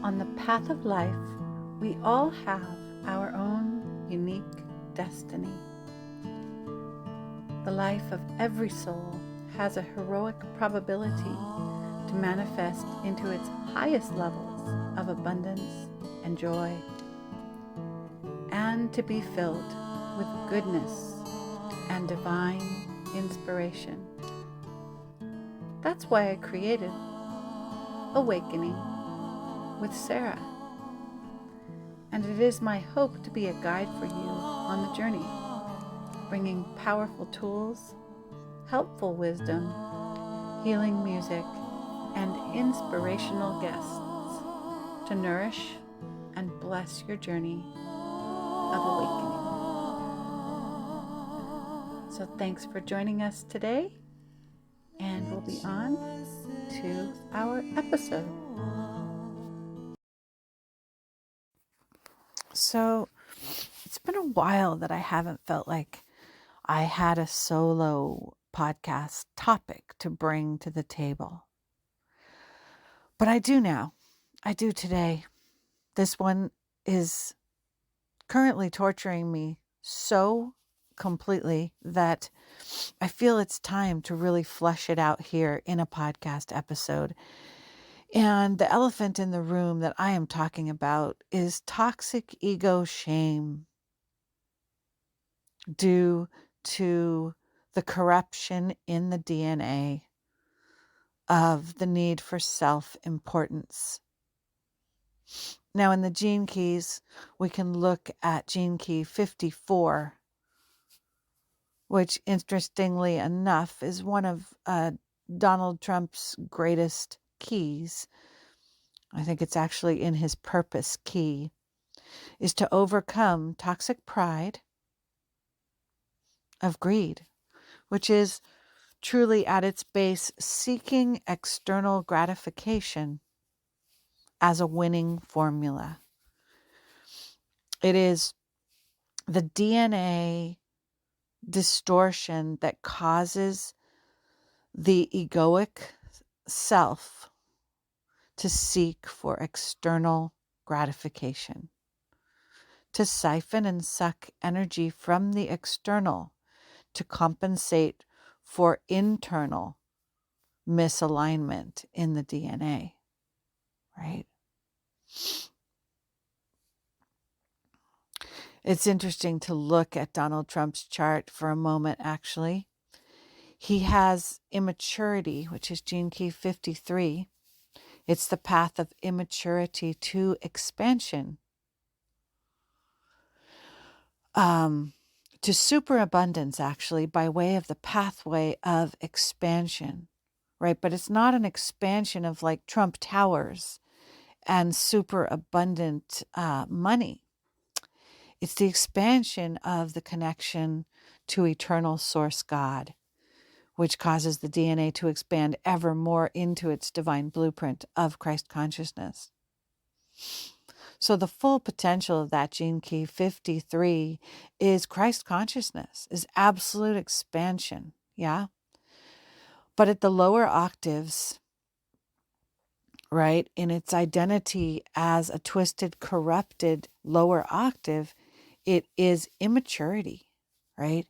On the path of life, we all have our own unique destiny. The life of every soul has a heroic probability to manifest into its highest levels of abundance and joy, and to be filled with goodness and divine inspiration. That's why I created Awakening with Sarah. And it is my hope to be a guide for you on the journey, bringing powerful tools, helpful wisdom, healing music, and inspirational guests to nourish and bless your journey of awakening. So thanks for joining us today, and we'll be on to our episode. So it's been a while that I haven't felt like I had a solo podcast topic to bring to the table. But I do now. I do today. This one is currently torturing me so completely that I feel it's time to really flesh it out here in a podcast episode. And the elephant in the room that I am talking about is toxic ego shame due to the corruption in the DNA of the need for self-importance. Now, in the gene keys, we can look at gene key 54, which, interestingly enough, is one of Donald Trump's greatest keys. I think it's actually in his purpose key, is to overcome toxic pride of greed, which is truly at its base seeking external gratification as a winning formula. It is the DNA distortion that causes the egoic self to seek for external gratification, to siphon and suck energy from the external to compensate for internal misalignment in the DNA, right? It's interesting to look at Donald Trump's chart for a moment, actually. He has immaturity, which is gene key 53. It's the path of immaturity to expansion, to superabundance, actually, by way of the pathway of expansion, right? But it's not an expansion of like Trump Towers and superabundant money. It's the expansion of the connection to eternal source God, which causes the DNA to expand ever more into its divine blueprint of Christ consciousness. So the full potential of that gene key 53 is Christ consciousness, is absolute expansion, yeah? But at the lower octaves, right, in its identity as a twisted, corrupted lower octave, it is immaturity, right?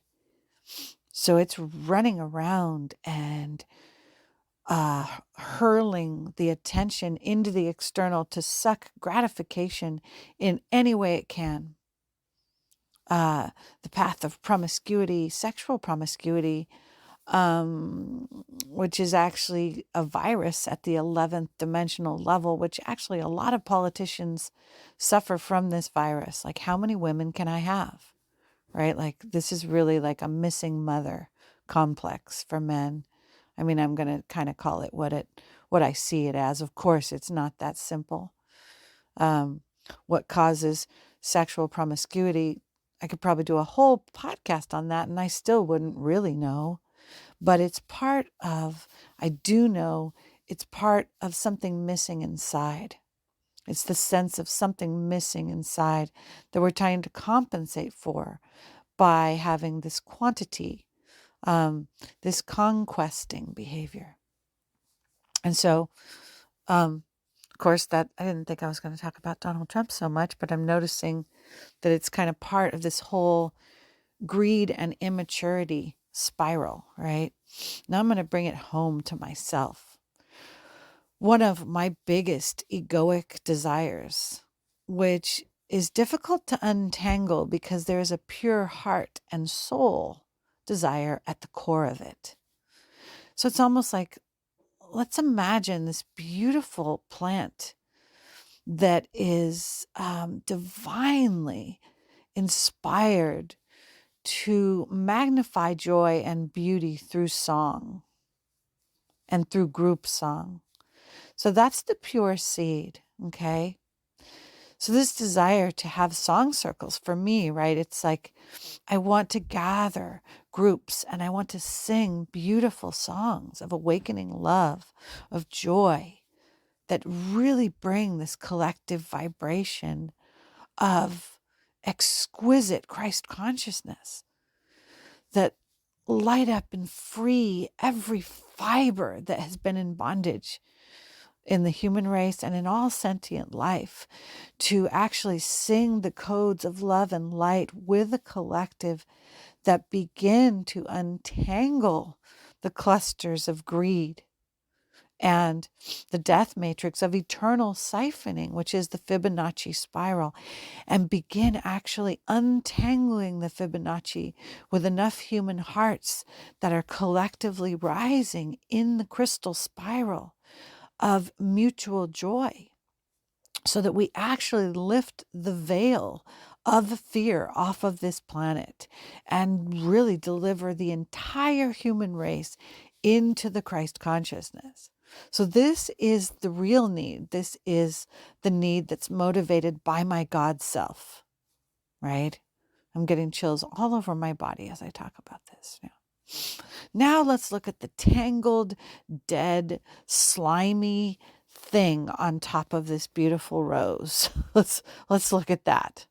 So it's running around and hurling the attention into the external to suck gratification in any way it can. The path of promiscuity, sexual promiscuity, which is actually a virus at the 11th dimensional level, which actually a lot of politicians suffer from this virus. Like, how many women can I have? Right? Like, this is really like a missing mother complex for men. I mean, I'm going to kind of call it what I see it as. Of course, it's not that simple. What causes sexual promiscuity, I could probably do a whole podcast on that, and I still wouldn't really know. But it's part of, I do know, it's part of something missing inside. It's the sense of something missing inside that we're trying to compensate for by having this quantity, this conquesting behavior. And so Of course, that I didn't think I was going to talk about Donald Trump so much, but I'm noticing that it's kind of part of this whole greed and immaturity spiral, right? Now I'm going to bring it home to myself. One of my biggest egoic desires, which is difficult to untangle because there is a pure heart and soul desire at the core of it. So it's almost like, let's imagine this beautiful plant that is divinely inspired to magnify joy and beauty through song and through group song. So that's the pure seed, okay? So this desire to have song circles for me, right? It's like I want to gather groups and I want to sing beautiful songs of awakening love, of joy that really bring this collective vibration of exquisite Christ consciousness that light up and free every fiber that has been in bondage in the human race and in all sentient life, to actually sing the codes of love and light with a collective that begin to untangle the clusters of greed and the death matrix of eternal siphoning, which is the Fibonacci spiral, and begin actually untangling the Fibonacci with enough human hearts that are collectively rising in the crystal spiral of mutual joy, so that we actually lift the veil of fear off of this planet and really deliver the entire human race into the Christ consciousness. So this is the real need. This is the need that's motivated by my God self, right? I'm getting chills all over my body as I talk about this. Now let's look at the tangled, dead, slimy thing on top of this beautiful rose. Let's look at that.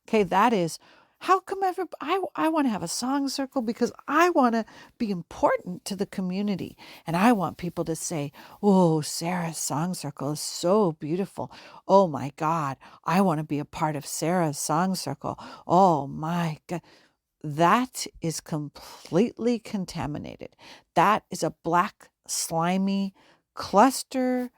Okay, that is, how come I want to have a song circle because I want to be important to the community, and I want people to say, "Oh, Sarah's song circle is so beautiful. Oh my God, I want to be a part of Sarah's song circle. Oh my God." That is completely contaminated. That is a black, slimy cluster,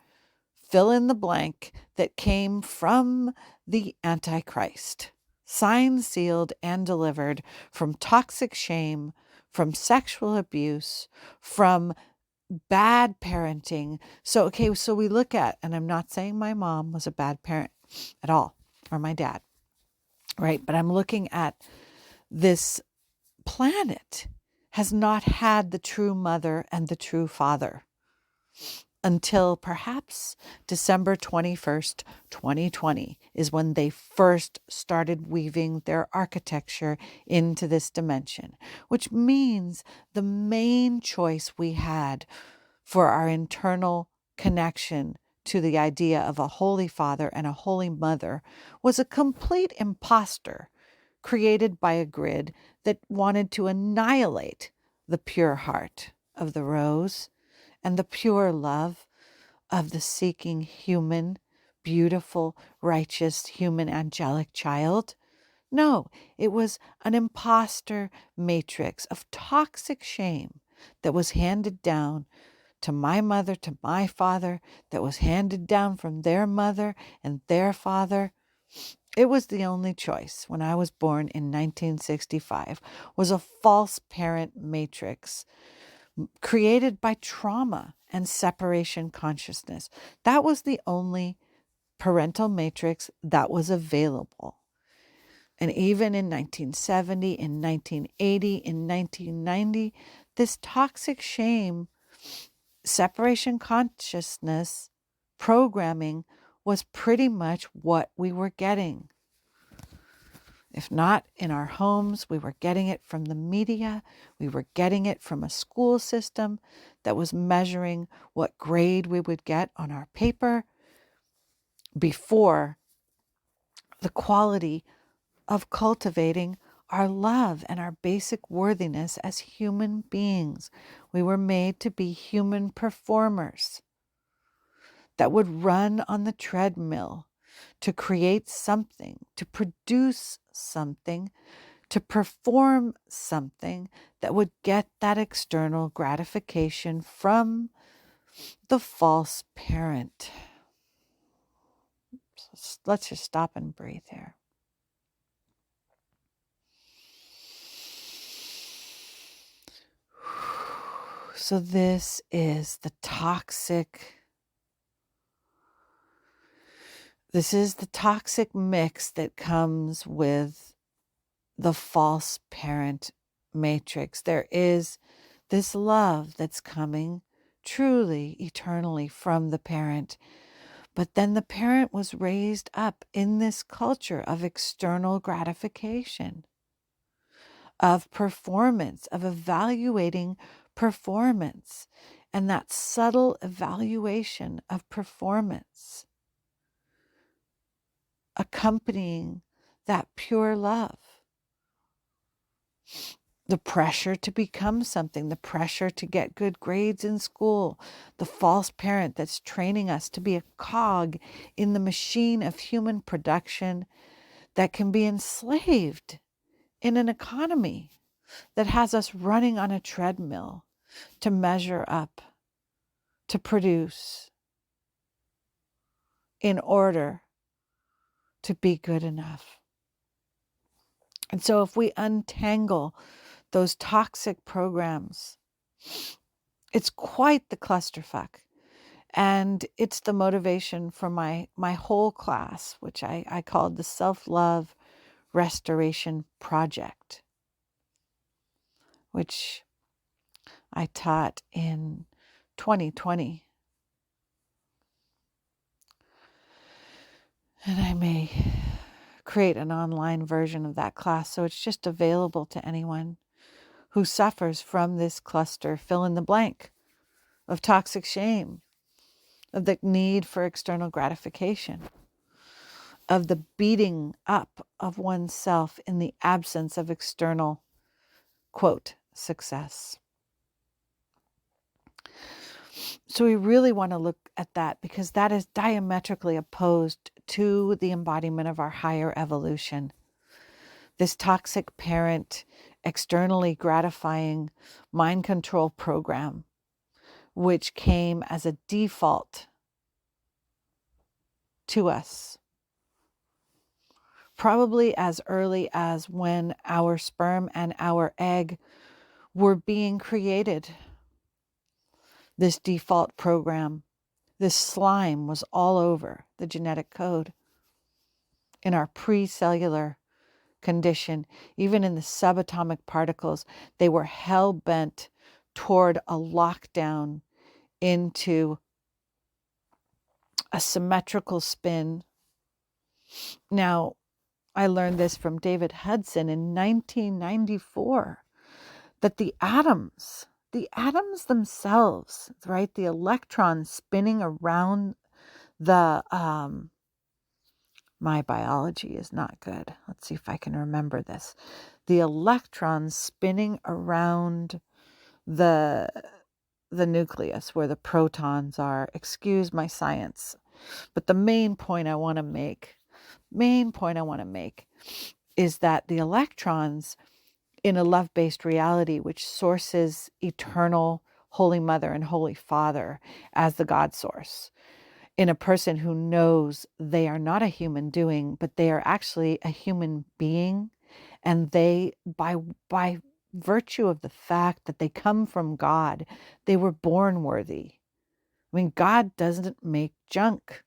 fill in the blank, that came from the Antichrist. Signed, sealed, and delivered from toxic shame, from sexual abuse, from bad parenting. So we look at, and I'm not saying my mom was a bad parent at all, or my dad, right? But I'm looking at this planet has not had the true mother and the true father until perhaps December 21st, 2020 is when they first started weaving their architecture into this dimension, which means the main choice we had for our internal connection to the idea of a holy father and a holy mother was a complete imposter created by a grid that wanted to annihilate the pure heart of the rose and the pure love of the seeking human, beautiful, righteous, human, angelic child. No, it was an imposter matrix of toxic shame that was handed down to my mother, to my father, that was handed down from their mother and their father. It was the only choice when I was born in 1965, was a false parent matrix created by trauma and separation consciousness. That was the only parental matrix that was available. And even in 1970, in 1980, in 1990, this toxic shame, separation consciousness programming was pretty much what we were getting. If not in our homes, we were getting it from the media. We were getting it from a school system that was measuring what grade we would get on our paper before the quality of cultivating our love and our basic worthiness as human beings. We were made to be human performers. that would run on the treadmill to create something, to produce something, to perform something that would get that external gratification from the false parent. So let's just stop and breathe here. So this is the toxic mix that comes with the false parent matrix. There is this love that's coming truly, eternally from the parent. But then the parent was raised up in this culture of external gratification, of performance, of evaluating performance, and that subtle evaluation of performance accompanying that pure love. The pressure to become something, the pressure to get good grades in school, the false parent that's training us to be a cog in the machine of human production that can be enslaved in an economy that has us running on a treadmill to measure up, to produce, in order to be good enough. And so if we untangle those toxic programs, it's quite the clusterfuck. And it's the motivation for my whole class, which I called the Self-Love Restoration Project, which I taught in 2020. And I may create an online version of that class, so it's just available to anyone who suffers from this cluster, fill in the blank, of toxic shame, of the need for external gratification, of the beating up of oneself in the absence of external, quote, success. So we really want to look at that because that is diametrically opposed to the embodiment of our higher evolution. This toxic parent, externally gratifying mind control program, which came as a default to us, probably as early as when our sperm and our egg were being created. This default program, this slime was all over the genetic code in our pre-cellular condition. Even in the subatomic particles, they were hell-bent toward a lockdown into a symmetrical spin. Now, I learned this from David Hudson in 1994, that the atoms themselves, right, the electrons spinning around the, my biology is not good. Let's see if I can remember this. The electrons spinning around the nucleus where the protons are. Excuse my science. But the main point I want to make is that the electrons in a love-based reality, which sources eternal Holy Mother and Holy Father as the God source, in a person who knows they are not a human doing, but they are actually a human being, and they, by virtue of the fact that they come from God, they were born worthy. I mean, God doesn't make junk.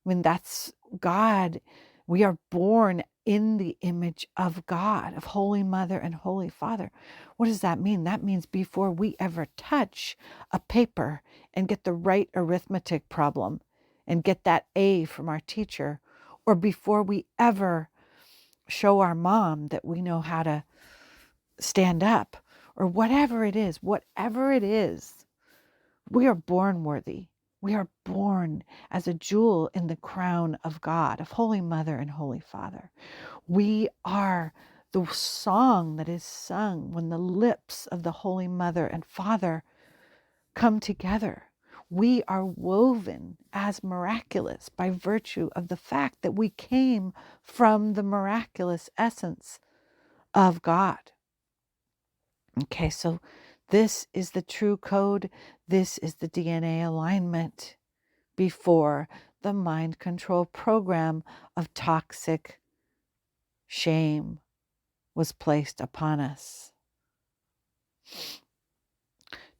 I mean, that's God. We are born in the image of God, of Holy Mother and Holy Father. What does that mean? That means before we ever touch a paper and get the right arithmetic problem and get that A from our teacher, or before we ever show our mom that we know how to stand up, or whatever it is, we are born worthy. We are born as a jewel in the crown of God, of Holy Mother and Holy Father. We are the song that is sung when the lips of the Holy Mother and Father come together. We are woven as miraculous by virtue of the fact that we came from the miraculous essence of God. Okay, so this is the true code. This is the DNA alignment before the mind control program of toxic shame was placed upon us.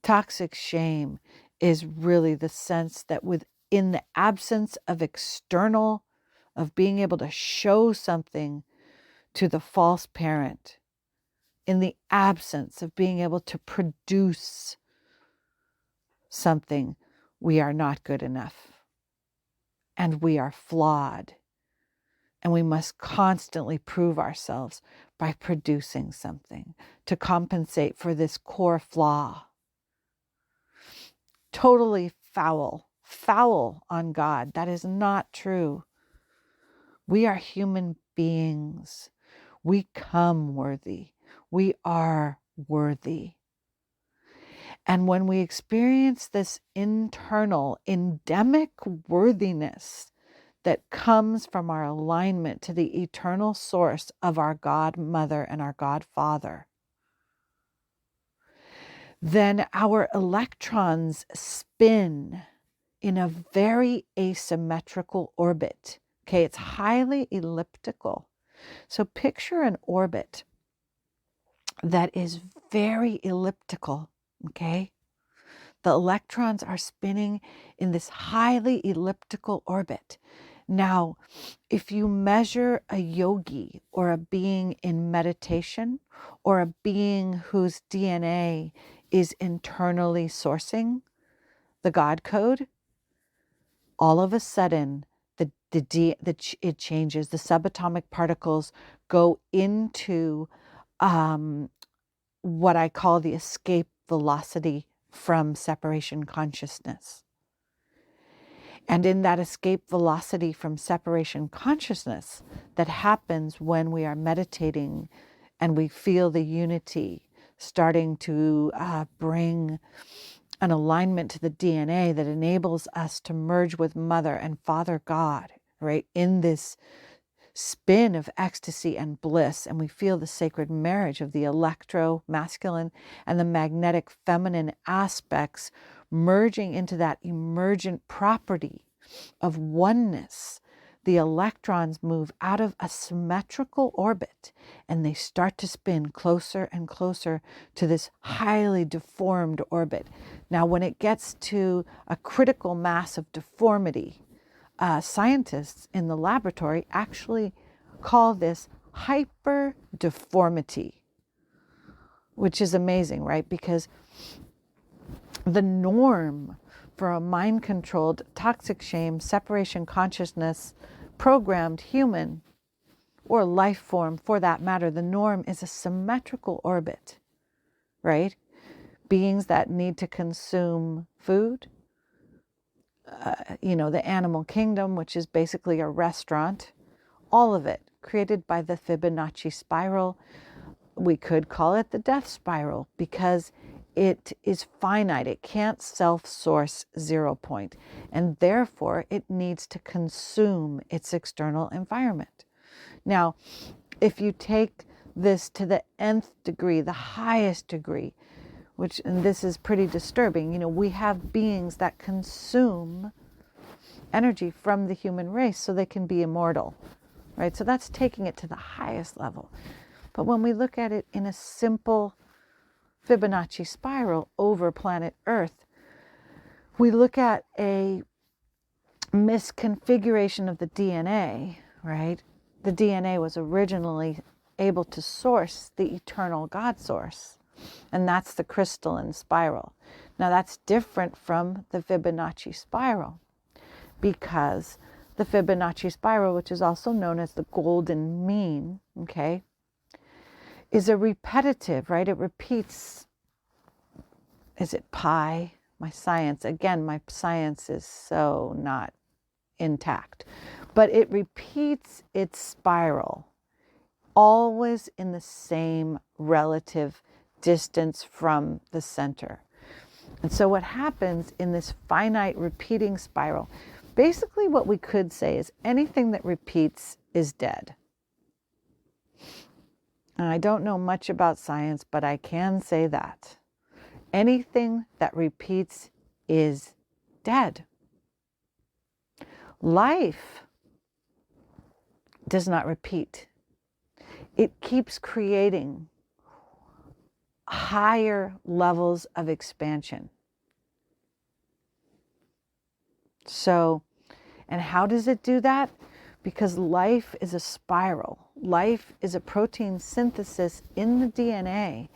Toxic shame is really the sense that within the absence of external, of being able to show something to the false parent, in the absence of being able to produce something, we are not good enough. And we are flawed. And we must constantly prove ourselves by producing something to compensate for this core flaw. Totally foul on God. That is not true. We are human beings. We come worthy. We are worthy. And when we experience this internal endemic worthiness that comes from our alignment to the eternal source of our God Mother and our God Father, then our electrons spin in a very asymmetrical orbit. Okay, it's highly elliptical. So picture an orbit that is very elliptical, okay? The electrons are spinning in this highly elliptical orbit. Now, if you measure a yogi or a being in meditation or a being whose DNA is internally sourcing the God code, all of a sudden it changes. The subatomic particles go into what I call the escape velocity from separation consciousness. And in that escape velocity from separation consciousness that happens when we are meditating and we feel the unity starting to bring an alignment to the DNA that enables us to merge with Mother and Father God, right? In this spin of ecstasy and bliss, and we feel the sacred marriage of the electro masculine and the magnetic feminine aspects merging into that emergent property of oneness. The electrons move out of a symmetrical orbit and they start to spin closer and closer to this highly deformed orbit. Now, when it gets to a critical mass of deformity, scientists in the laboratory actually call this hyperdeformity, which is amazing, right? Because the norm for a mind-controlled, toxic shame, separation consciousness, programmed human, or life form for that matter, the norm is a symmetrical orbit, right? Beings that need to consume food, the animal kingdom, which is basically a restaurant, all of it created by the Fibonacci spiral. We could call it the death spiral because it is finite. It can't self-source 0 point, and therefore it needs to consume its external environment. Now, if you take this to the nth degree, the highest degree, and this is pretty disturbing, we have beings that consume energy from the human race so they can be immortal, right? So that's taking it to the highest level. But when we look at it in a simple Fibonacci spiral over planet Earth, we look at a misconfiguration of the DNA, right? The DNA was originally able to source the eternal God source, and that's the crystalline spiral. Now that's different from the Fibonacci spiral because the Fibonacci spiral, which is also known as the golden mean, okay, is a repetitive, right? It repeats. Is it pi? My science is so not intact. But it repeats its spiral, always in the same relative distance from the center. And so what happens in this finite repeating spiral, basically what we could say is anything that repeats is dead. And I don't know much about science, but I can say that. Anything that repeats is dead. Life does not repeat. It keeps creating higher levels of expansion. So, and how does it do that? Because life is a spiral. Life is a protein synthesis in the DNA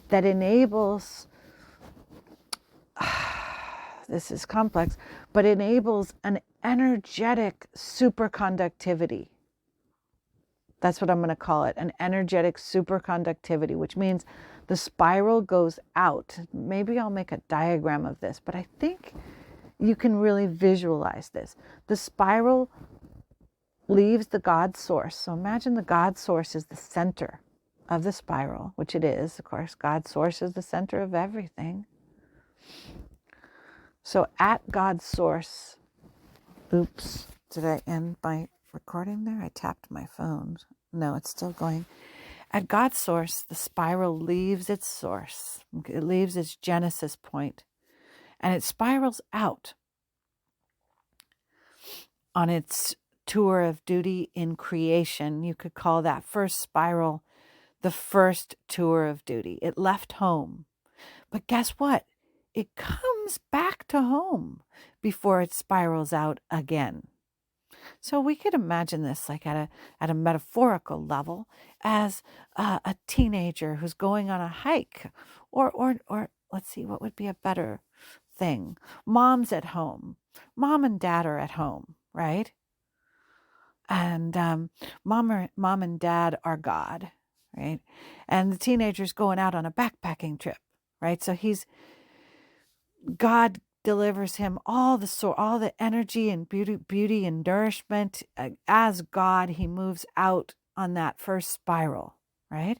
that enables, this is complex, but enables an energetic superconductivity. That's what I'm going to call it, an energetic superconductivity, which means the spiral goes out. Maybe I'll make a diagram of this, but I think you can really visualize this. The spiral leaves the God source. So imagine the God source is the center of the spiral, which it is. Of course, God source is the center of everything. So at God's source, oops, did I end my recording there? I tapped my phone. No, it's still going. At God's source, the spiral leaves its source. It leaves its genesis point, and it spirals out on its tour of duty in creation. You could call that first spiral the first tour of duty. It left home. But guess what? It comes back to home before it spirals out again. So we could imagine this like at a metaphorical level as a teenager who's going on a hike, or let's see, what would be a better thing? Mom's at home. Mom and dad are at home, right? And mom and dad are God, right? And the teenager's going out on a backpacking trip, right? So God delivers him all the energy and beauty and nourishment. As God, he moves out on that first spiral, right?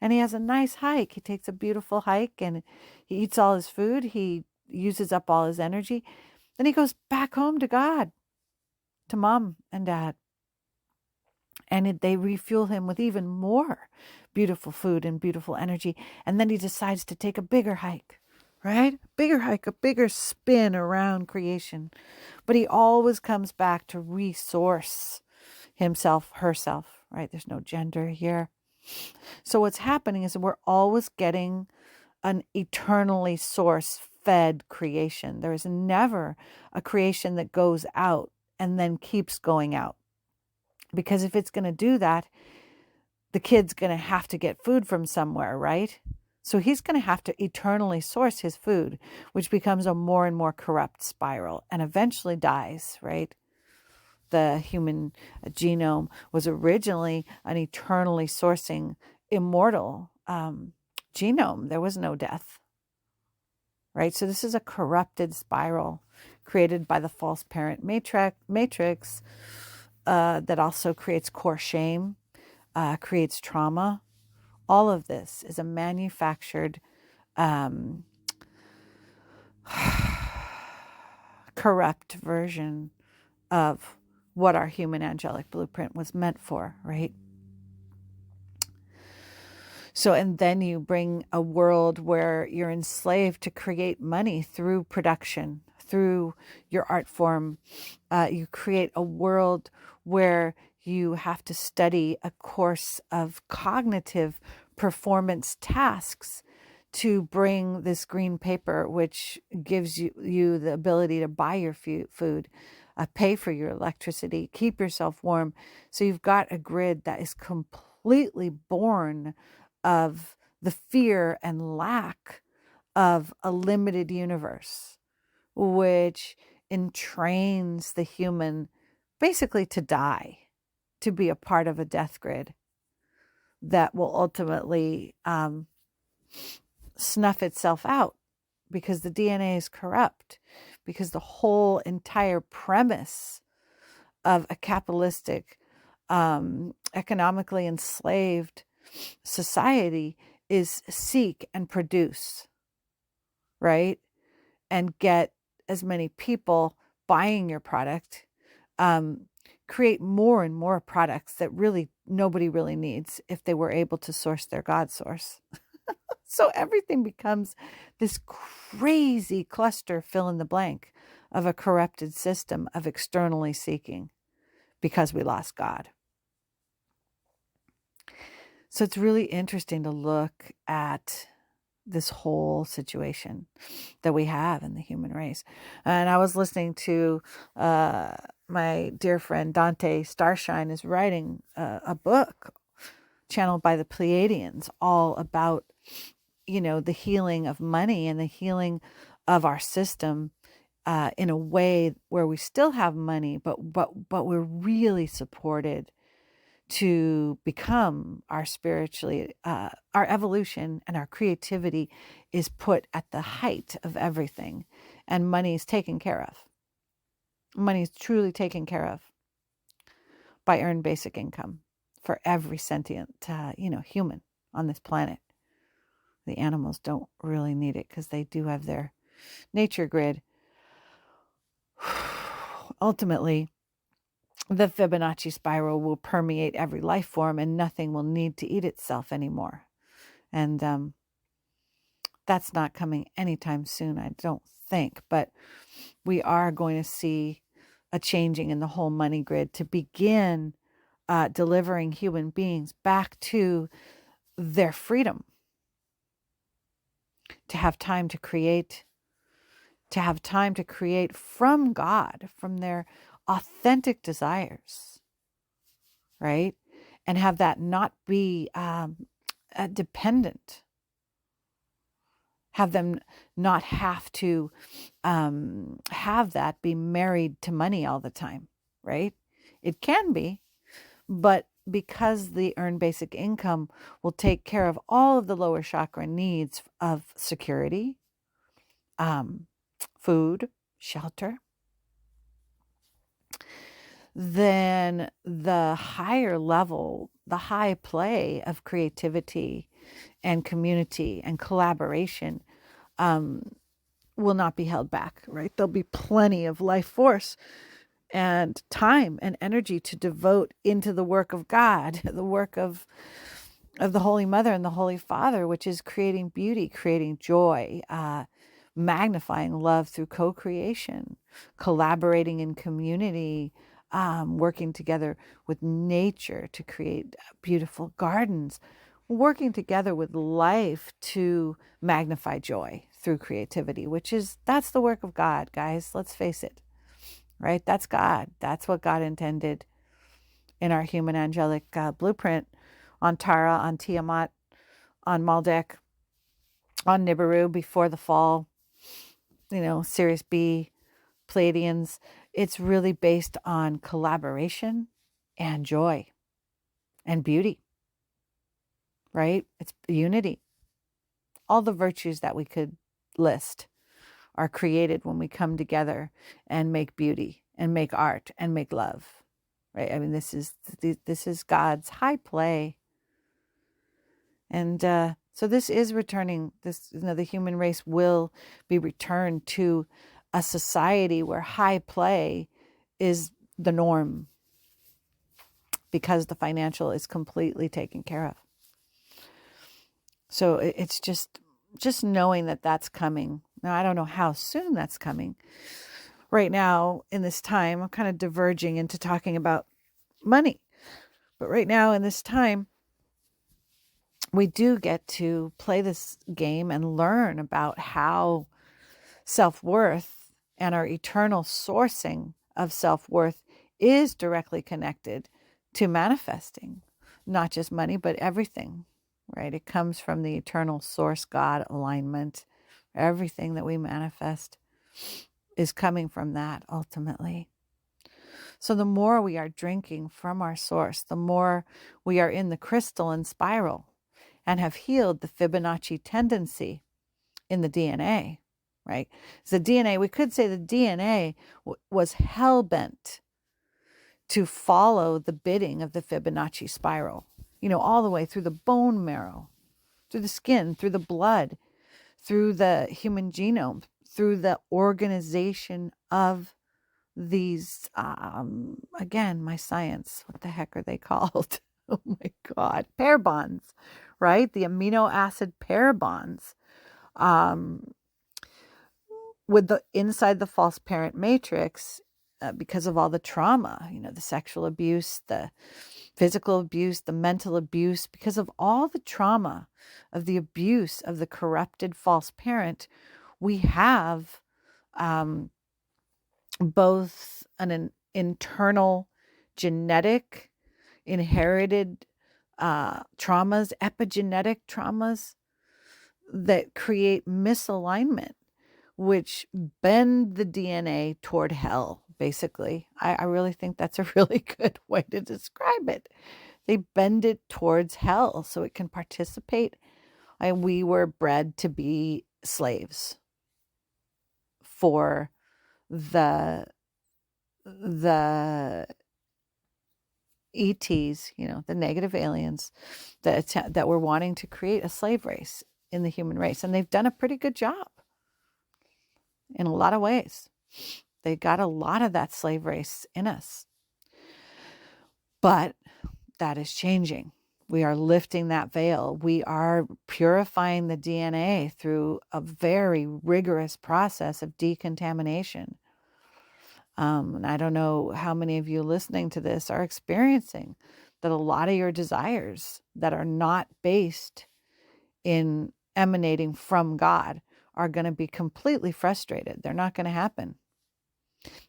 And he has a nice hike. He takes a beautiful hike and he eats all his food. He uses up all his energy. Then he goes back home to God, to mom and dad. And they refuel him with even more beautiful food and beautiful energy. And then he decides to take a bigger hike, right? Bigger hike, a bigger spin around creation. But he always comes back to resource himself, herself, right? There's no gender here. So what's happening is that we're always getting an eternally source-fed creation. There is never a creation that goes out and then keeps going out. Because if it's going to do that, the kid's going to have to get food from somewhere, right? So he's going to have to eternally source his food, which becomes a more and more corrupt spiral and eventually dies, right? The human genome was originally an eternally sourcing, immortal genome. There was no death, right? So this is a corrupted spiral created by the false parent matrix that also creates core shame, creates trauma. All of this is a manufactured, corrupt version of what our human angelic blueprint was meant for, right? So, and then you bring a world where you're enslaved to create money through production, through your art form. You create a world where you have to study a course of cognitive performance tasks to bring this green paper, which gives you the ability to buy your food, pay for your electricity, keep yourself warm. So you've got a grid that is completely born of the fear and lack of a limited universe, which entrains the human basically to die, to be a part of a death grid that will ultimately snuff itself out because the DNA is corrupt, because the whole entire premise of a capitalistic, economically enslaved society is seek and produce, right? and get as many people buying your product, create more and more products that really nobody really needs if they were able to source their God source. So everything becomes this crazy cluster, fill in the blank, of a corrupted system of externally seeking because we lost God. So it's really interesting to look at this whole situation that we have in the human race. And I was listening to my dear friend Dante Starshine is writing a book channeled by the Pleiadians, all about, the healing of money and the healing of our system in a way where we still have money, but we're really supported to become our spiritually, our evolution and our creativity is put at the height of everything, and money is taken care of. Money is truly taken care of by earned basic income for every sentient, human on this planet. The animals don't really need it because they do have their nature grid. Ultimately, the Fibonacci spiral will permeate every life form and nothing will need to eat itself anymore. And that's not coming anytime soon, I don't think. But we are going to see a changing in the whole money grid to begin delivering human beings back to their freedom, to have time to create, from God, from their authentic desires, right? And have that not be dependent. Have them not have to have that be married to money all the time, right? It can be, but because the earned basic income will take care of all of the lower chakra needs of security, food, shelter, then the higher level, the high play of creativity and community and collaboration will not be held back, right? There'll be plenty of life force and time and energy to devote into the work of God, the work of the Holy Mother and the Holy Father, which is creating beauty, creating joy, magnifying love through co-creation, collaborating in community, working together with nature to create beautiful gardens, working together with life to magnify joy through creativity, that's the work of God, guys. Let's face it, right? That's God. That's what God intended in our human angelic blueprint on Tara, on Tiamat, on Maldek, on Nibiru before the fall, Sirius B, Pleiadians. It's really based on collaboration and joy and beauty, right? It's unity. All the virtues that we could list are created when we come together and make beauty and make art and make love, right? I mean, this is God's high play. And so this is returning, the human race will be returned to a society where high play is the norm because the financial is completely taken care of. So it's just knowing that that's coming. Now, I don't know how soon that's coming. Right now, in this time, I'm kind of diverging into talking about money. But right now, in this time, we do get to play this game and learn about how self-worth and our eternal sourcing of self-worth is directly connected to manifesting, not just money, but everything, right? It comes from the eternal source God alignment. Everything that we manifest is coming from that ultimately. So the more we are drinking from our source, the more we are in the crystalline spiral and have healed the Fibonacci tendency in the DNA, right? So the DNA, we could say the DNA was hell-bent to follow the bidding of the Fibonacci spiral, all the way through the bone marrow, through the skin, through the blood, through the human genome, through the organization of these, again, my science, what the heck are they called? Oh my God, pair bonds, right? The amino acid pair bonds. With the inside the false parent matrix, because of all the trauma, the sexual abuse, the physical abuse, the mental abuse, because of all the trauma of the abuse of the corrupted false parent, we have both an internal genetic inherited traumas, epigenetic traumas that create misalignment, which bend the DNA toward hell, basically. I really think that's a really good way to describe it. They bend it towards hell so it can participate. And we were bred to be slaves for the ETs, the negative aliens that were wanting to create a slave race in the human race. And they've done a pretty good job in a lot of ways. They got a lot of that slave race in us. But that is changing. We are lifting that veil. We are purifying the DNA through a very rigorous process of decontamination. And I don't know how many of you listening to this are experiencing that a lot of your desires that are not based in emanating from God are going to be completely frustrated. They're not going to happen.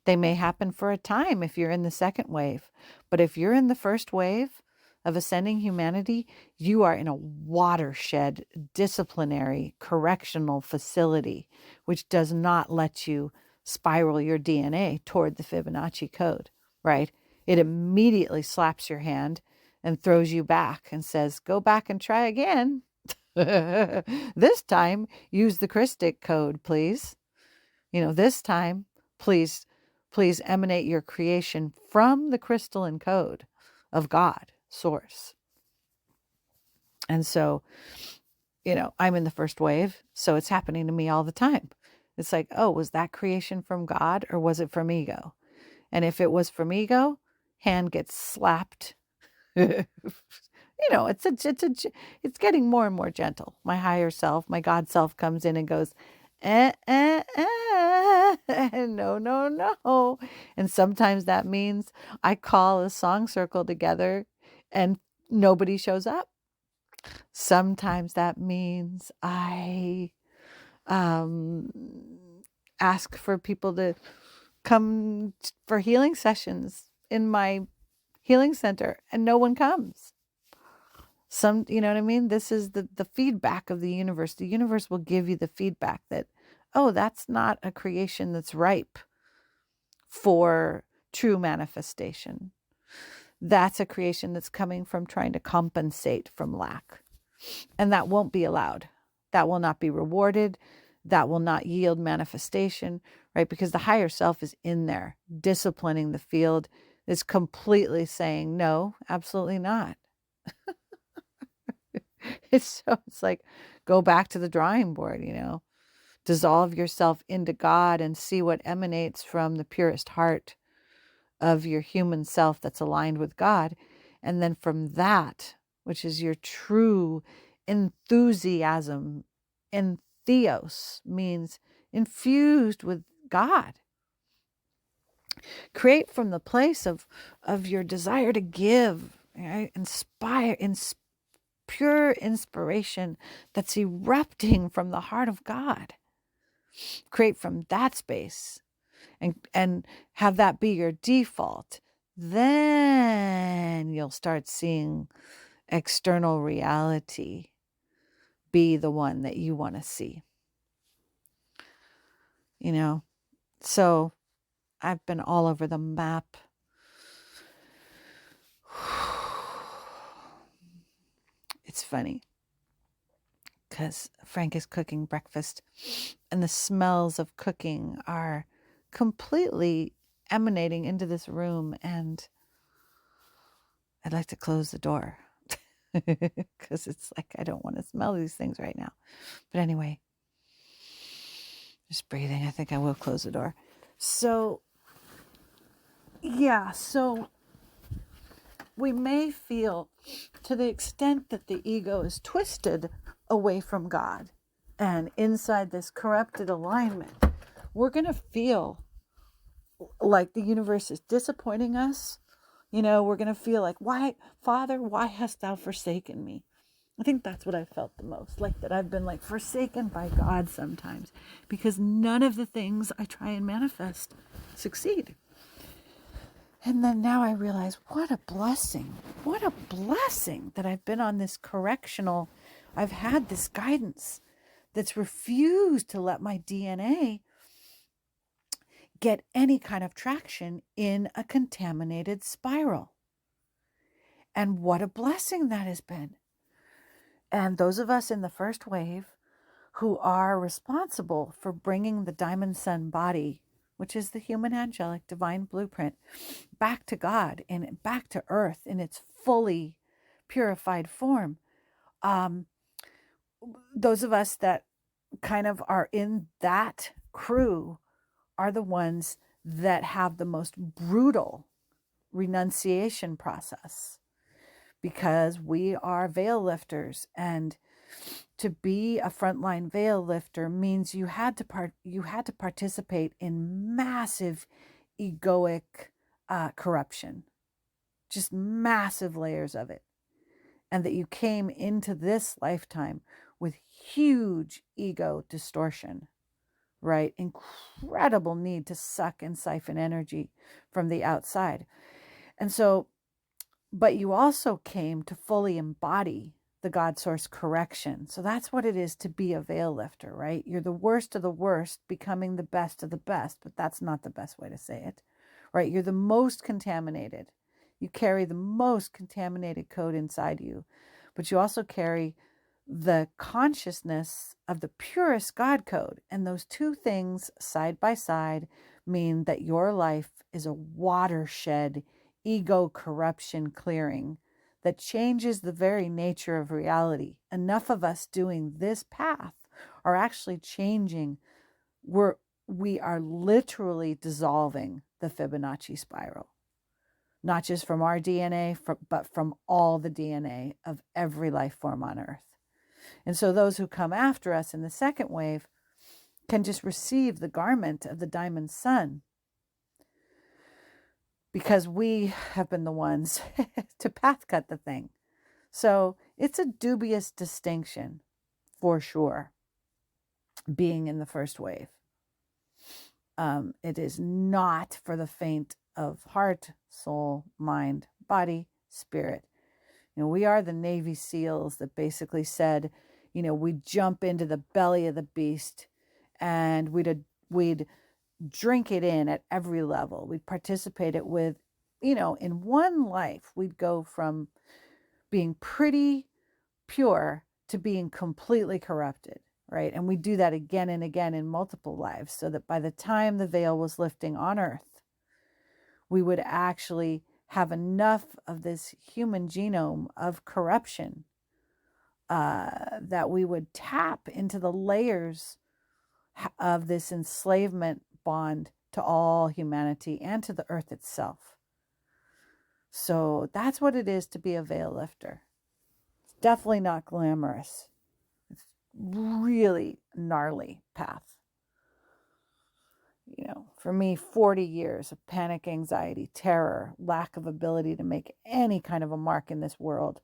They may happen for a time if you're in the second wave. But if you're in the first wave of ascending humanity, you are in a watershed, disciplinary, correctional facility, which does not let you spiral your DNA toward the Fibonacci code, right? It immediately slaps your hand and throws you back and says, go back and try again. This time, use the Christic code, please. This time, please emanate your creation from the crystalline code of God, source. And so, I'm in the first wave, so it's happening to me all the time. It's like, oh, was that creation from God or was it from ego? And if it was from ego, hand gets slapped. It's getting more and more gentle. My higher self, my God self comes in and goes, no, no, no. And sometimes that means I call a song circle together and nobody shows up. Sometimes that means I ask for people to come for healing sessions in my healing center and no one comes. You know what I mean? This is the feedback of the universe. The universe will give you the feedback that, oh, that's not a creation that's ripe for true manifestation. That's a creation that's coming from trying to compensate from lack. And that won't be allowed. That will not be rewarded. That will not yield manifestation, right? Because the higher self is in there, disciplining the field, is completely saying, no, absolutely not. It's like, go back to the drawing board, dissolve yourself into God and see what emanates from the purest heart of your human self that's aligned with God. And then from that, which is your true enthusiasm, entheos means infused with God. Create from the place of your desire to give, right? Inspire, pure inspiration that's erupting from the heart of God. Create from that space and have that be your default. Then you'll start seeing external reality be the one that you want to see. So I've been all over the map. It's funny because Frank is cooking breakfast and the smells of cooking are completely emanating into this room, and I'd like to close the door because it's like I don't want to smell these things right now. But anyway, Just breathing. I think I will close the door. So, yeah, so we may feel, to the extent that the ego is twisted away from God and inside this corrupted alignment, we're going to feel like the universe is disappointing us. We're going to feel like, why, Father, why hast thou forsaken me? I think that's what I felt the most, like that I've been like forsaken by God sometimes, because none of the things I try and manifest succeed. And then now I realize what a blessing that I've been on this correctional, I've had this guidance that's refused to let my DNA get any kind of traction in a contaminated spiral. And what a blessing that has been. And those of us in the first wave who are responsible for bringing the diamond sun body, which is the human angelic divine blueprint, back to God and back to earth in its fully purified form. Those of us that kind of are in that crew are the ones that have the most brutal renunciation process, because we are veil lifters, and to be a frontline veil lifter means you had to participate in massive egoic corruption, just massive layers of it, and that you came into this lifetime with huge ego distortion, right? Incredible need to suck and siphon energy from the outside. And so, but you also came to fully embody the God source correction. So that's what it is to be a veil lifter, right? You're the worst of the worst, becoming the best of the best, but that's not the best way to say it, right? You're the most contaminated. You carry the most contaminated code inside you, but you also carry the consciousness of the purest God code. And those two things side by side mean that your life is a watershed ego corruption clearing that changes the very nature of reality. Enough of us doing this path are actually changing. We are literally dissolving the Fibonacci spiral, not just from our DNA, but from all the DNA of every life form on Earth. And so those who come after us in the second wave can just receive the garment of the diamond sun, because we have been the ones to path cut the thing. So it's a dubious distinction, for sure, being in the first wave. It is not for the faint of heart, soul, mind, body, spirit. We are the Navy SEALs that basically said, we'd jump into the belly of the beast and we'd drink it in at every level. We'd participate it with, in one life, we'd go from being pretty pure to being completely corrupted, right? And we do that again and again in multiple lives, so that by the time the veil was lifting on Earth, we would actually have enough of this human genome of corruption that we would tap into the layers of this enslavement bond to all humanity and to the earth itself. So that's what it is to be a veil lifter. It's definitely not glamorous. It's really gnarly path. For me, 40 years of panic, anxiety, terror, lack of ability to make any kind of a mark in this world,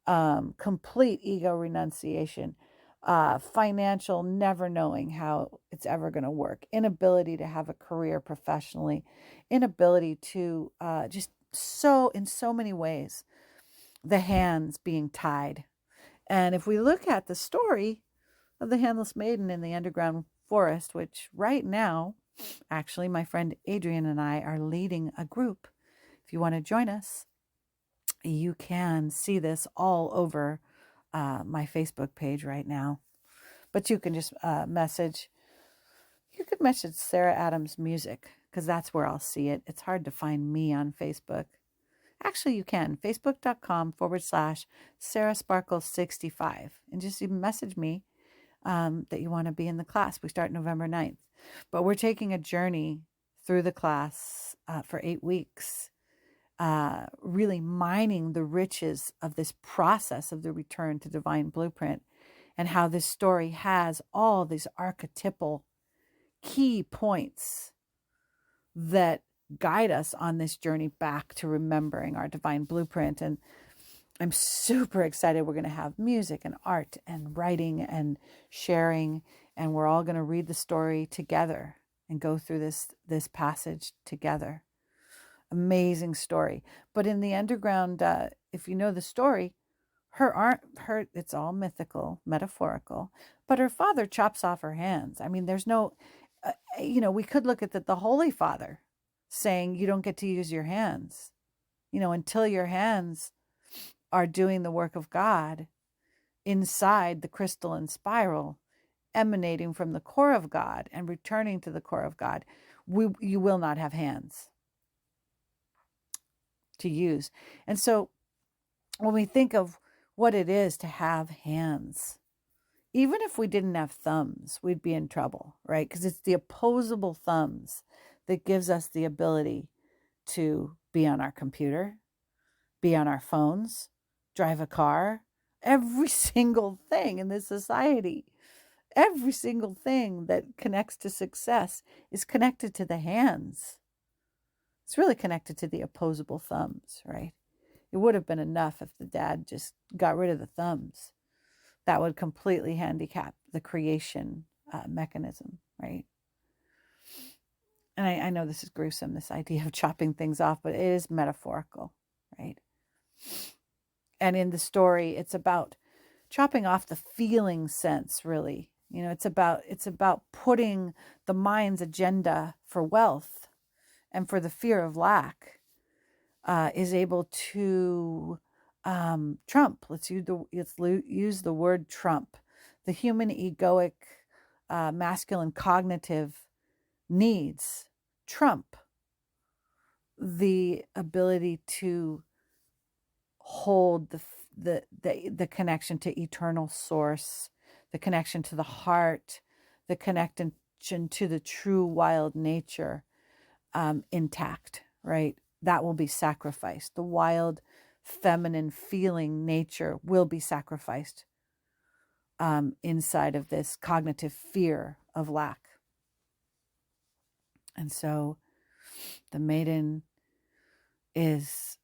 complete ego renunciation, financial never knowing how it's ever going to work, inability to have a career professionally, inability to just in so many ways, the hands being tied. And if we look at the story of the handless maiden in the underground forest, which right now, actually, my friend Adrian and I are leading a group. If you want to join us, you can see this all over my Facebook page right now. But you can just message Sarah Adams Music, because that's where I'll see it. It's hard to find me on Facebook. Actually, you can. Facebook.com/Sarah Sparkle 65. And just message me that you want to be in the class. We start November 9th. But we're taking a journey through the class for 8 weeks, really mining the riches of this process of the return to divine blueprint, and how this story has all these archetypal key points that guide us on this journey back to remembering our divine blueprint. And I'm super excited. We're going to have music and art and writing and sharing, and we're all going to read the story together and go through this passage together. Amazing story. But in the underground, if you know the story, her it's all mythical, metaphorical, but her father chops off her hands. I mean, there's no, we could look at the Holy Father saying you don't get to use your hands, until your hands are doing the work of God inside the crystalline spiral, emanating from the core of God and returning to the core of God. You will not have hands to use. And so when we think of what it is to have hands, even if we didn't have thumbs, we'd be in trouble, right? Because it's the opposable thumbs that gives us the ability to be on our computer, be on our phones, drive a car, every single thing in this society, every single thing that connects to success is connected to the hands. It's really connected to the opposable thumbs, right? It would have been enough if the dad just got rid of the thumbs. That would completely handicap the creation mechanism, right? And I know this is gruesome, this idea of chopping things off, but it is metaphorical, right? And in the story, it's about chopping off the feeling sense, really. It's about putting the mind's agenda for wealth and for the fear of lack is able to trump. Let's use the word trump. The human egoic, masculine cognitive needs trump the ability to hold the connection to eternal source, the connection to the heart, the connection to the true wild nature intact, right? That will be sacrificed. The wild feminine feeling nature will be sacrificed inside of this cognitive fear of lack. And so the maiden is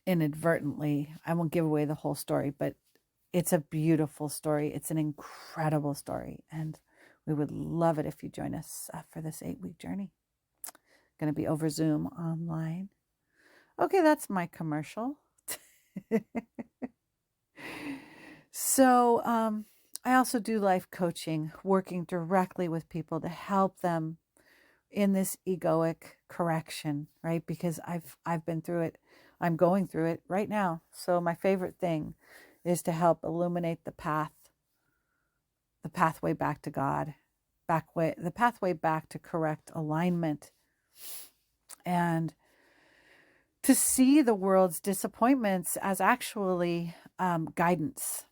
inadvertently, I won't give away the whole story, but it's a beautiful story. It's an incredible story. And we would love it if you join us for this 8-week journey. Going to be over Zoom online. Okay, that's my commercial. So I also do life coaching, working directly with people to help them in this egoic correction, right? Because I've been through it. I'm going through it right now. So my favorite thing is to help illuminate the pathway back to God, the pathway back to correct alignment, and to see the world's disappointments as actually guidance,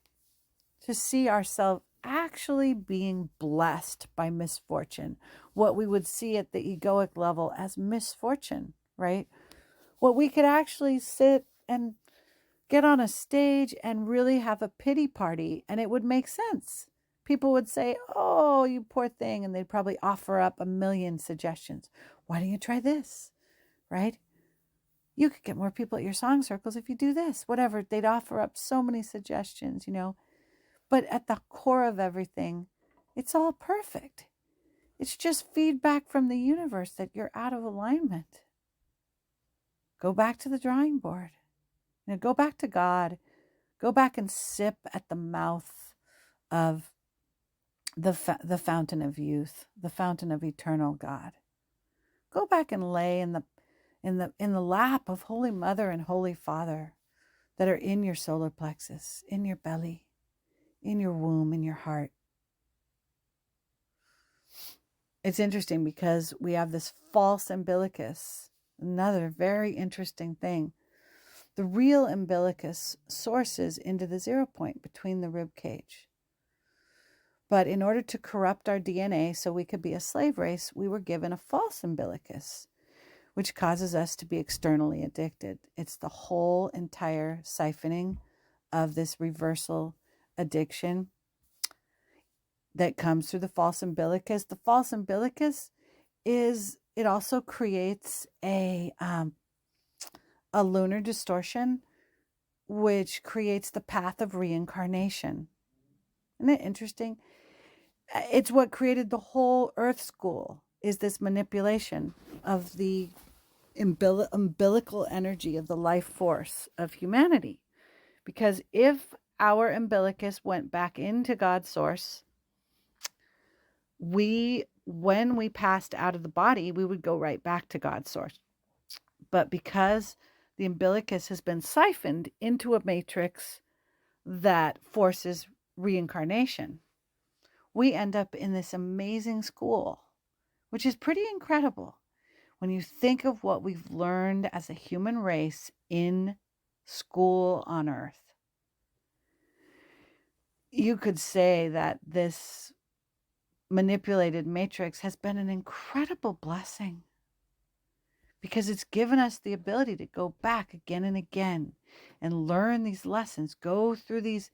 to see ourselves actually being blessed by misfortune, what we would see at the egoic level as misfortune, right? What we could actually sit and get on a stage and really have a pity party, and it would make sense. People would say, oh, you poor thing, and they'd probably offer up a million suggestions. Why don't you try this, right? You could get more people at your song circles if you do this, whatever. They'd offer up so many suggestions, But at the core of everything, it's all perfect. It's just feedback from the universe that you're out of alignment. Go back to the drawing board. Go back to God. Go back and sip at the mouth of the fountain of youth, the fountain of eternal God. Go back and lay in the lap of Holy Mother and Holy Father that are in your solar plexus, in your belly, in your womb, in your heart. It's interesting because we have this false umbilicus, another very interesting thing. The real umbilicus sources into the 0 point between the rib cage. But in order to corrupt our DNA so we could be a slave race, we were given a false umbilicus, which causes us to be externally addicted. It's the whole entire siphoning of this reversal addiction that comes through the false umbilicus. The false umbilicus it also creates a lunar distortion, which creates the path of reincarnation. Isn't it interesting? It's what created the whole Earth School, is this manipulation of the umbilical energy of the life force of humanity. Because if our umbilicus went back into God's source, when we passed out of the body, we would go right back to God's source. But because the umbilicus has been siphoned into a matrix that forces reincarnation, we end up in this amazing school, which is pretty incredible when you think of what we've learned as a human race in school on Earth. You could say that this manipulated matrix has been an incredible blessing, because it's given us the ability to go back again and again and learn these lessons, go through these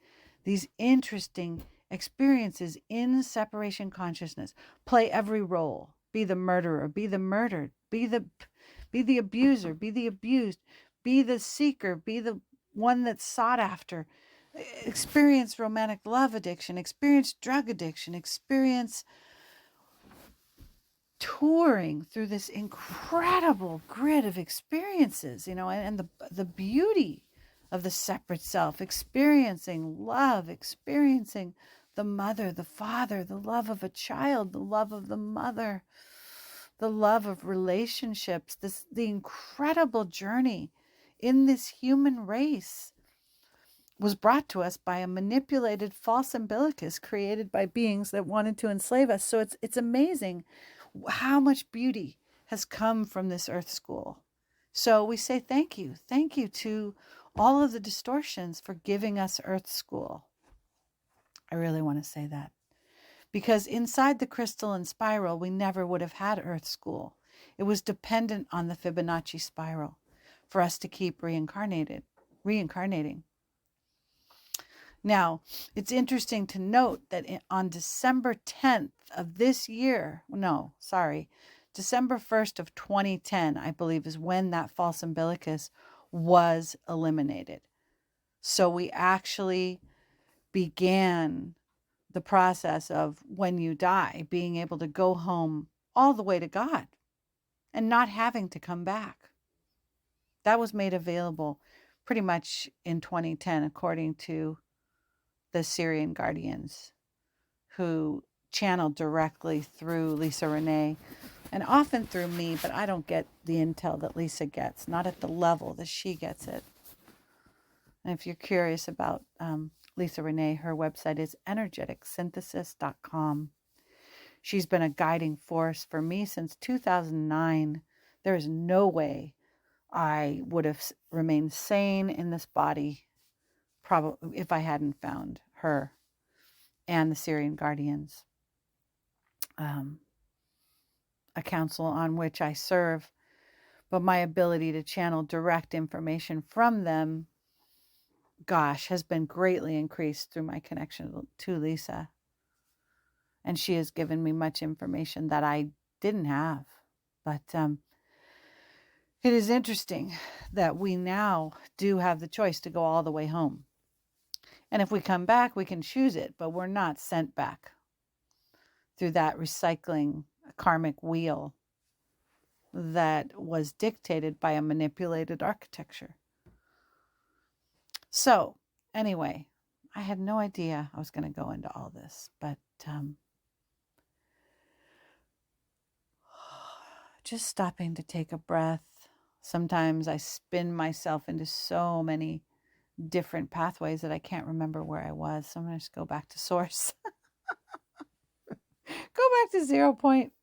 interesting experiences in separation consciousness, play every role, be the murderer, be the murdered, be the abuser, be the abused, be the seeker, be the one that's sought after, experience romantic love addiction, experience drug addiction, experience touring through this incredible grid of experiences, and the beauty of the separate self, experiencing love, experiencing the mother, the father, the love of a child, the love of the mother, the love of relationships, the incredible journey in this human race was brought to us by a manipulated false umbilicus created by beings that wanted to enslave us. So it's amazing how much beauty has come from this Earth School. So we say thank you to all of the distortions for giving us Earth School. I really want to say that, because inside the crystal and spiral, we never would have had Earth School. It was dependent on the Fibonacci spiral for us to keep reincarnating. Now, it's interesting to note that on December 10th of this year, December 1st of 2010, I believe, is when that false umbilicus was eliminated. So we actually began the process of, when you die, being able to go home all the way to God and not having to come back. That was made available pretty much in 2010, according to the Syrian guardians, who channeled directly through Lisa Renee, and often through me, but I don't get the intel that Lisa gets, not at the level that she gets it. And if you're curious about Lisa Renee, her website is energeticsynthesis.com. She's been a guiding force for me since 2009. There is no way I would have remained sane in this body probably if I hadn't found her and the Syrian guardians, a council on which I serve. But my ability to channel direct information from them, has been greatly increased through my connection to Lisa. And she has given me much information that I didn't have. But it is interesting that we now do have the choice to go all the way home. And if we come back, we can choose it, but we're not sent back through that recycling karmic wheel that was dictated by a manipulated architecture. So, anyway, I had no idea I was going to go into all this, but just stopping to take a breath. Sometimes I spin myself into so many different pathways that I can't remember where I was. So I'm going to just go back to source. Go back to 0 point.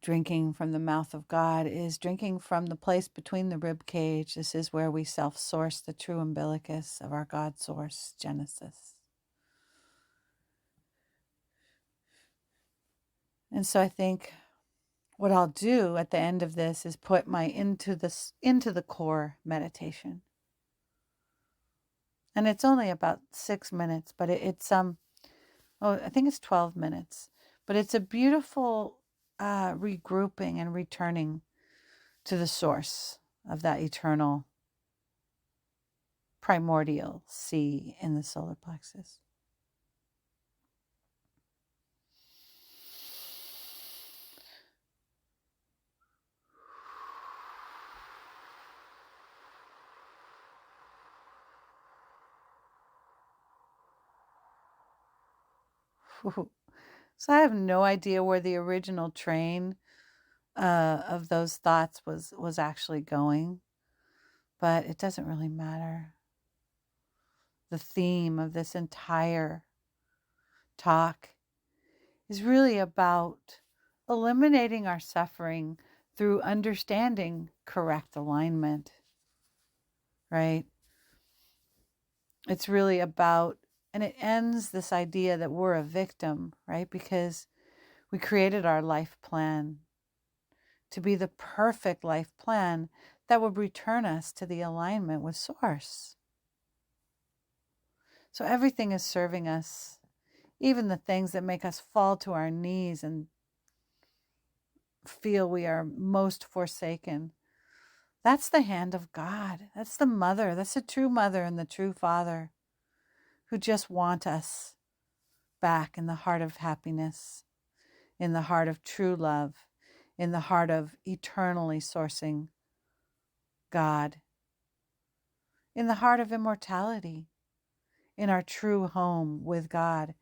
drinking from the mouth of God is drinking from the place between the rib cage. This is where we self-source the true umbilicus of our God source, Genesis. And so I think what I'll do at the end of this is put my into the core meditation. And it's only about 6 minutes, but it's I think it's 12 minutes. But it's a beautiful regrouping and returning to the source of that eternal primordial sea in the solar plexus. So I have no idea where the original train of those thoughts was actually going, but it doesn't really matter. The theme of this entire talk is really about eliminating our suffering through understanding correct alignment, right? It's really about, and it ends this idea that we're a victim, right? Because we created our life plan to be the perfect life plan that would return us to the alignment with Source. So everything is serving us, even the things that make us fall to our knees and feel we are most forsaken. That's the hand of God. That's the mother. That's the true mother and the true father who just want us back in the heart of happiness, in the heart of true love, in the heart of eternally sourcing God, in the heart of immortality, in our true home with God.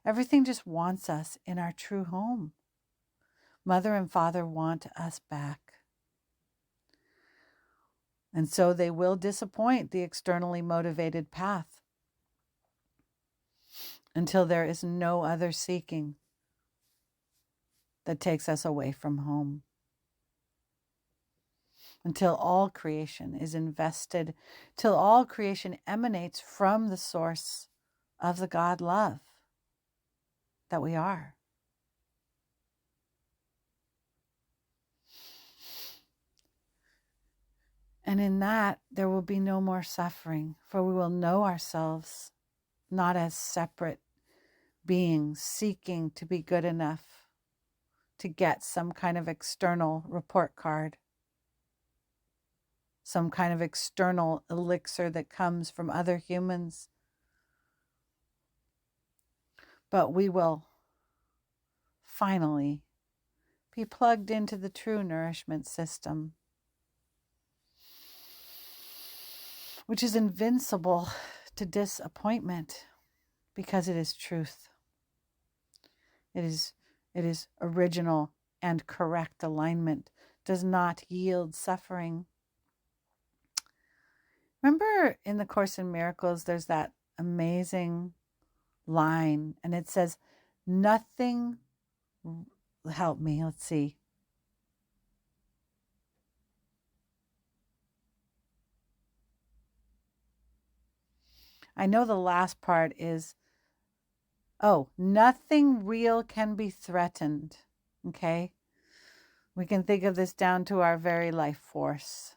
Everything just wants us in our true home. Mother and father want us back. And so they will disappoint the externally motivated path until there is no other seeking that takes us away from home. Until all creation is invested, till all creation emanates from the source of the God love that we are. And in that, there will be no more suffering, for we will know ourselves not as separate beings seeking to be good enough to get some kind of external report card, some kind of external elixir that comes from other humans. But we will finally be plugged into the true nourishment system, which is invincible to disappointment because it is truth. It is original and correct alignment, does not yield suffering. Remember in the Course in Miracles, there's that amazing line, and it says, nothing, help me, let's see. I know the last part is, nothing real can be threatened. Okay? We can think of this down to our very life force,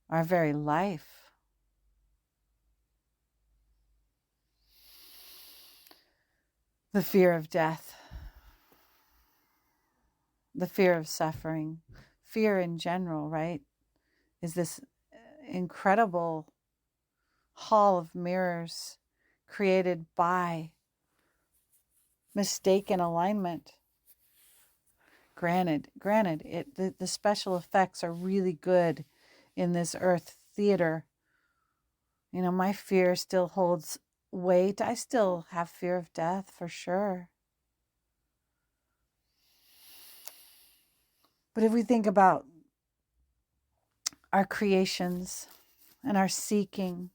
our very life. The fear of death, the fear of suffering, fear in general, right? Is this incredible hall of mirrors created by mistaken alignment. Granted, the special effects are really good in this earth theater. You know, my fear still holds weight. I still have fear of death for sure. But if we think about our creations and our seeking,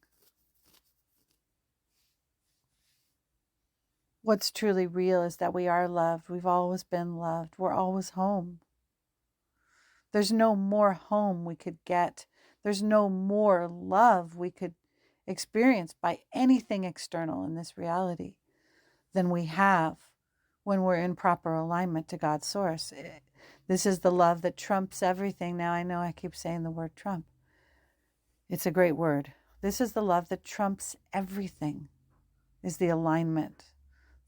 What's truly real is that we are loved. We've always been loved. We're always home. There's no more home we could get. There's no more love we could experience by anything external in this reality than we have when we're in proper alignment to God's source. This is the love that trumps everything. Now, I know I keep saying the word trump. It's a great word. This is the love that trumps everything, is the alignment,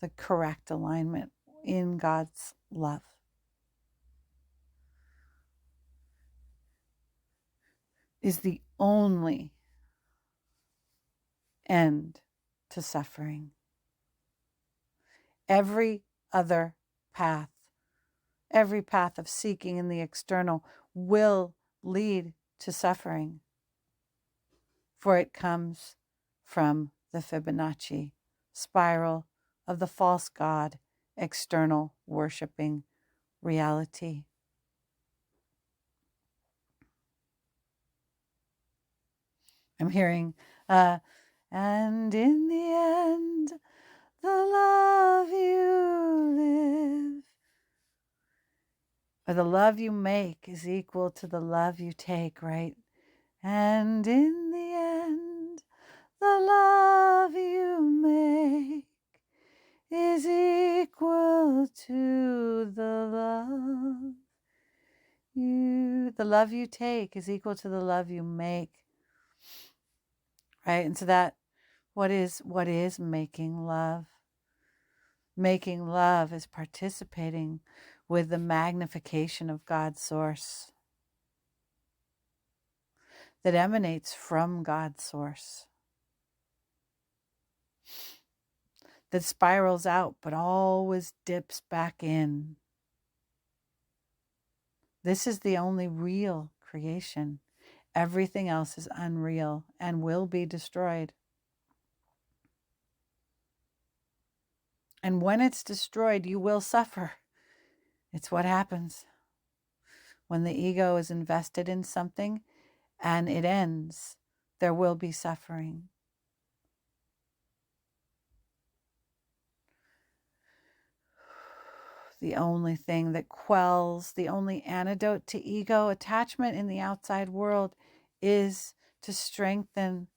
the correct alignment in God's love. Is the only end to suffering. Every other path, every path of seeking in the external will lead to suffering, for it comes from the Fibonacci spiral of the false god, external worshiping reality. I'm hearing, and in the end, the love you live, or the love you make is equal to the love you take, right? And in the end, the love you make is equal to the love you take is equal to the love you make, right? And so that, what is making love? Making love is participating with the magnification of God's source that emanates from God's source, that spirals out but always dips back in. This is the only real creation. Everything else is unreal and will be destroyed. And when it's destroyed, you will suffer. It's what happens when the ego is invested in something and it ends. There will be suffering. The only thing that quells, the only antidote to ego attachment in the outside world is to strengthen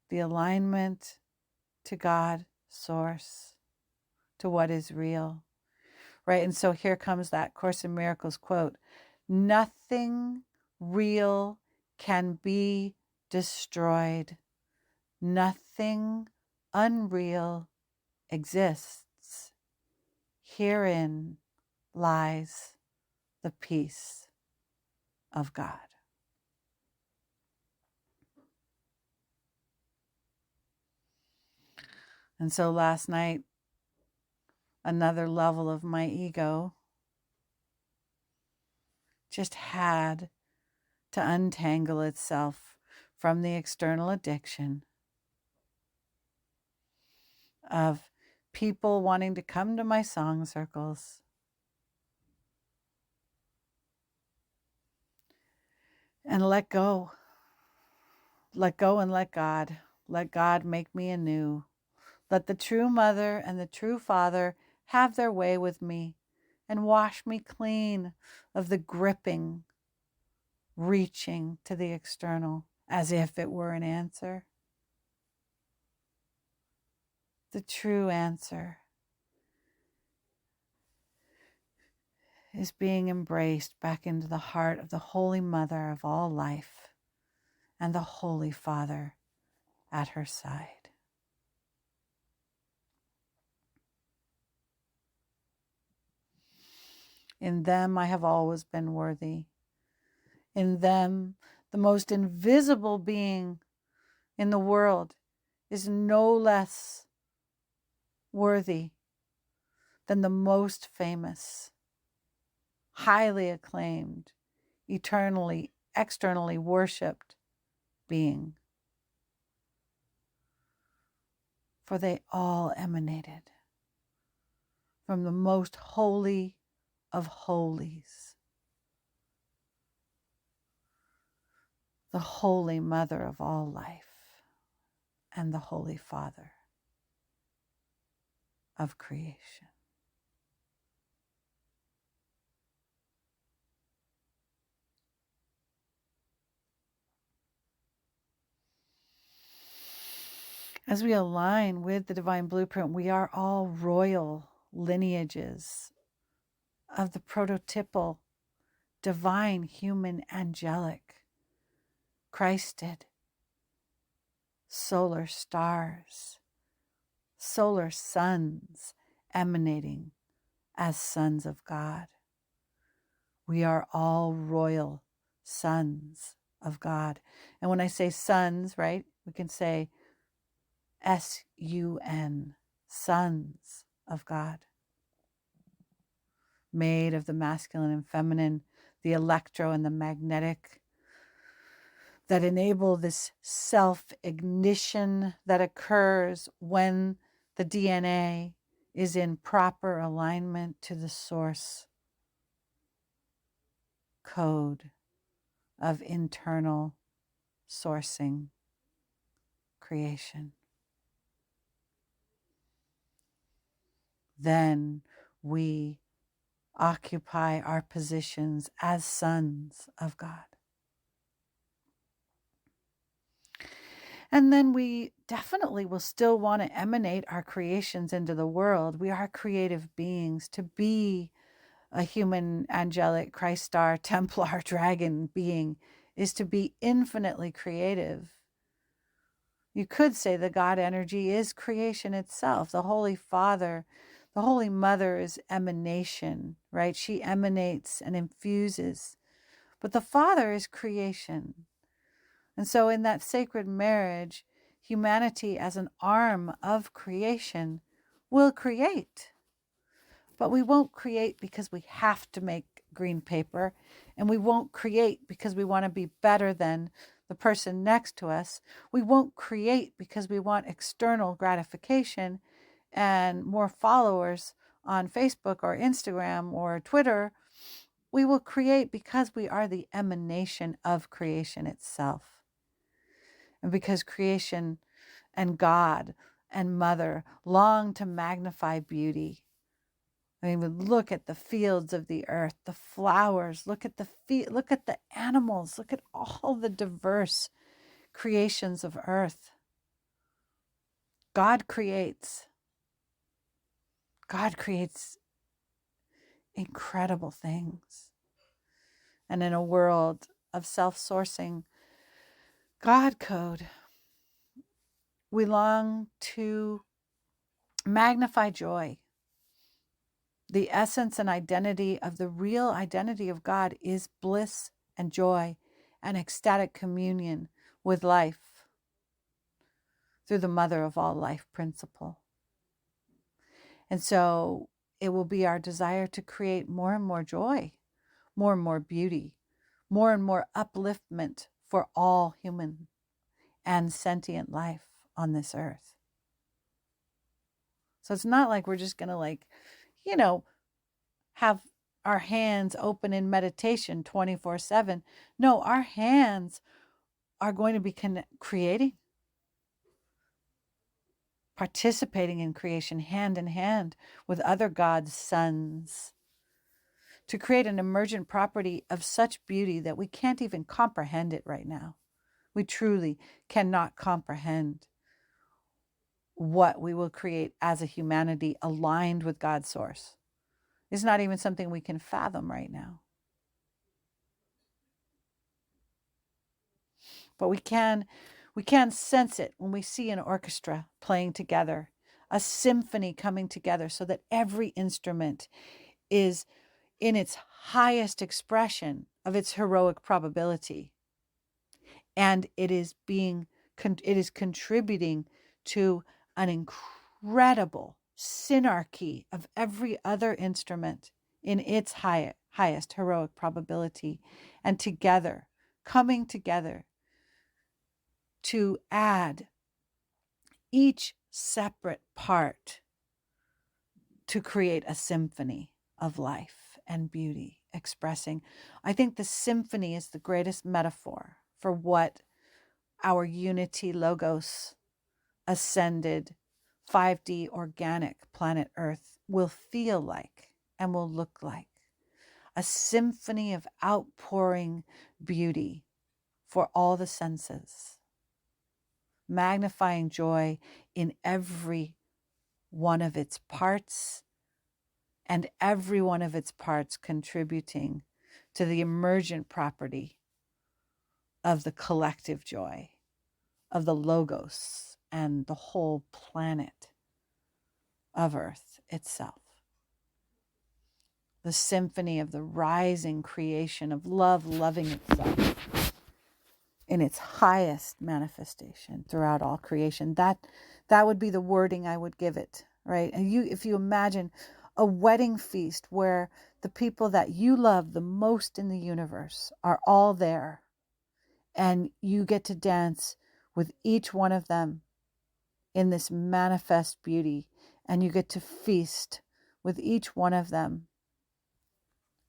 the alignment to God, source, to what is real, right? And so here comes that Course in Miracles quote: nothing real can be destroyed. Nothing unreal exists. Herein lies the peace of God. And so last night, another level of my ego just had to untangle itself from the external addiction of people wanting to come to my song circles and let go. Let go and let God. Let God make me anew. Let the true mother and the true father have their way with me and wash me clean of the gripping, reaching to the external as if it were an answer. The true answer is being embraced back into the heart of the Holy Mother of all life and the Holy Father at her side. In them I have always been worthy. In them, the most invisible being in the world is no less worthy than the most famous, highly acclaimed, eternally, externally worshipped being. For they all emanated from the most holy of holies, the Holy Mother of all life and the Holy Father. of creation. As we align with the divine blueprint, we are all royal lineages of the prototypal divine, human, angelic, Christed, solar stars, solar suns emanating as sons of God. We are all royal sons of God. And when I say sons, right, we can say S-U-N, sons of God, made of the masculine and feminine, the electro and the magnetic, that enable this self-ignition that occurs when the DNA is in proper alignment to the source code of internal sourcing creation. Then we occupy our positions as sons of God. And then we definitely will still want to emanate our creations into the world. We are creative beings. To be a human, angelic, Christ star, Templar, dragon being is to be infinitely creative. You could say the God energy is creation itself. The Holy Father, the Holy Mother is emanation, right? She emanates and infuses. But the Father is creation. And so in that sacred marriage, humanity as an arm of creation will create. But we won't create because we have to make green paper, and we won't create because we want to be better than the person next to us. We won't create because we want external gratification and more followers on Facebook or Instagram or Twitter. We will create because we are the emanation of creation itself. And because creation and God and Mother long to magnify beauty. I mean, look at the fields of the earth, the flowers, look at the animals, look at all the diverse creations of earth. God creates incredible things. And in a world of self-sourcing God code, we long to magnify joy. The essence and identity of the real identity of God is bliss and joy and ecstatic communion with life through the mother of all life principle. And so it will be our desire to create more and more joy, more and more beauty, more and more upliftment for all human and sentient life on this earth. So it's not like we're just going to have our hands open in meditation 24/7. No, our hands are going to be creating, participating in creation hand in hand with other God's sons to create an emergent property of such beauty that we can't even comprehend it right now. We truly cannot comprehend what we will create as a humanity aligned with God's source. It's not even something we can fathom right now. But we can sense it when we see an orchestra playing together, a symphony coming together so that every instrument is in its highest expression of its heroic probability. And it is contributing to an incredible synarchy of every other instrument in its highest heroic probability, and together, coming together to add each separate part to create a symphony of life and beauty expressing. I think the symphony is the greatest metaphor for what our unity logos ascended 5D organic planet Earth will feel like and will look like. A symphony of outpouring beauty for all the senses, magnifying joy in every one of its parts, and every one of its parts contributing to the emergent property of the collective joy of the Logos and the whole planet of Earth itself. The symphony of the rising creation of love loving itself in its highest manifestation throughout all creation. That would be the wording I would give it, right? And if you imagine a wedding feast where the people that you love the most in the universe are all there, and you get to dance with each one of them in this manifest beauty, and you get to feast with each one of them,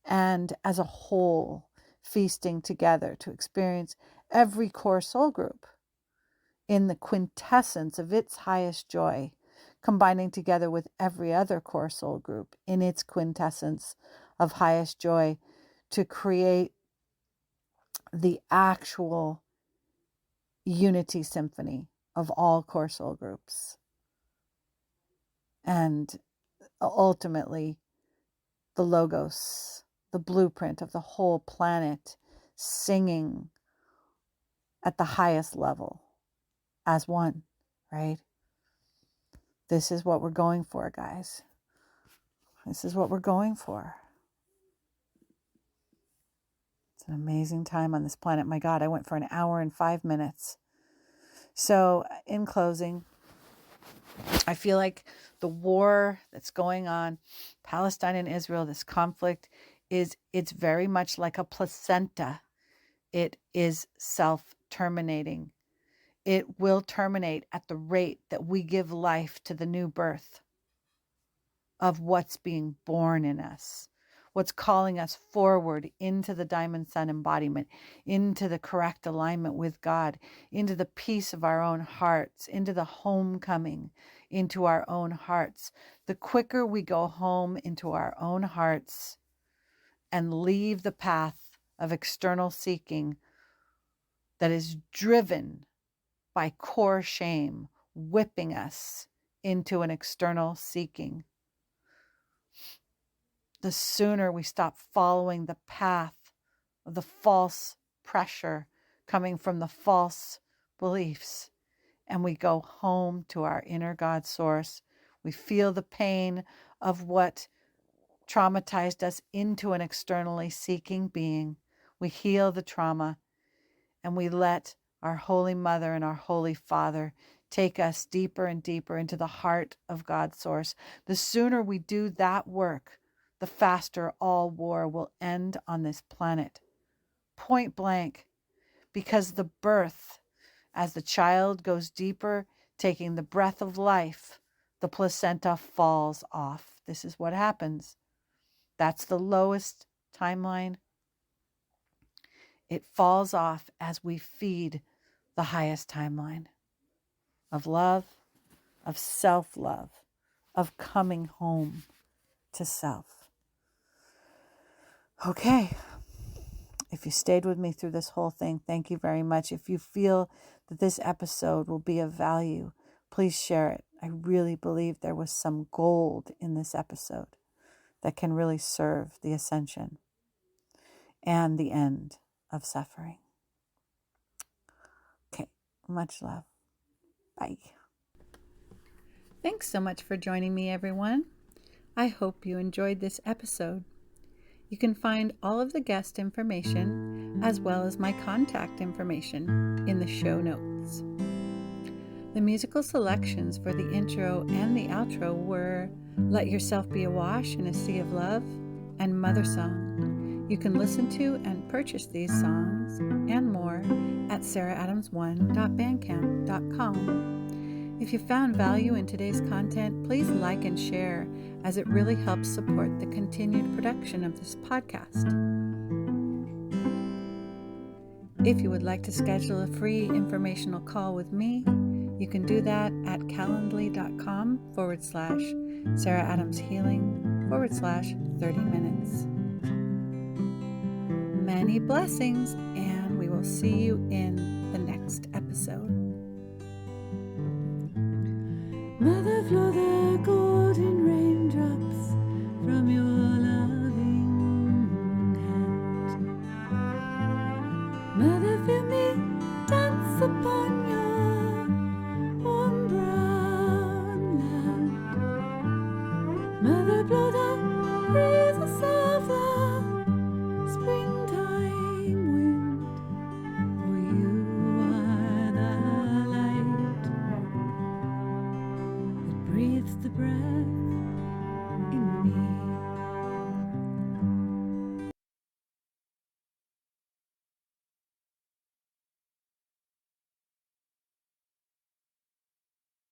and as a whole, feasting together to experience every core soul group in the quintessence of its highest joy, combining together with every other core soul group in its quintessence of highest joy to create the actual unity symphony of all core soul groups. And ultimately, the Logos, the blueprint of the whole planet, singing at the highest level as one, right? This is what we're going for, guys. This is what we're going for. It's an amazing time on this planet. My God, I went for an hour and 5 minutes. So in closing, I feel like the war that's going on, Palestine and Israel, this conflict, it's very much like a placenta. It is self-terminating. It will terminate at the rate that we give life to the new birth of what's being born in us, what's calling us forward into the diamond sun embodiment, into the correct alignment with God, into the peace of our own hearts, into the homecoming into our own hearts. The quicker we go home into our own hearts and leave the path of external seeking that is driven by core shame, whipping us into an external seeking, the sooner we stop following the path of the false pressure coming from the false beliefs, and we go home to our inner God source. We feel the pain of what traumatized us into an externally seeking being. We heal the trauma, and we let our Holy Mother and our Holy Father take us deeper and deeper into the heart of God's source. The sooner we do that work, the faster all war will end on this planet. Point blank, because the birth, as the child goes deeper, taking the breath of life, the placenta falls off. This is what happens. That's the lowest timeline. It falls off as we feed the highest timeline of love, of self-love, of coming home to self. Okay. If you stayed with me through this whole thing, thank you very much. If you feel that this episode will be of value, please share it. I really believe there was some gold in this episode that can really serve the ascension and the end of suffering. Okay, much love. Bye. Thanks so much for joining me, everyone. I hope you enjoyed this episode. You can find all of the guest information as well as my contact information in the show notes. The musical selections for the intro and the outro were Let Yourself Be Awash in a Sea of Love and Mother Song. You can listen to and purchase these songs and more at saraadams1.bandcamp.com. If you found value in today's content, please like and share, as it really helps support the continued production of this podcast. If you would like to schedule a free informational call with me, You can do that at calendly.com/Sarah Adams Healing/30 minutes. Many blessings, and we will see you in the next episode. Mother,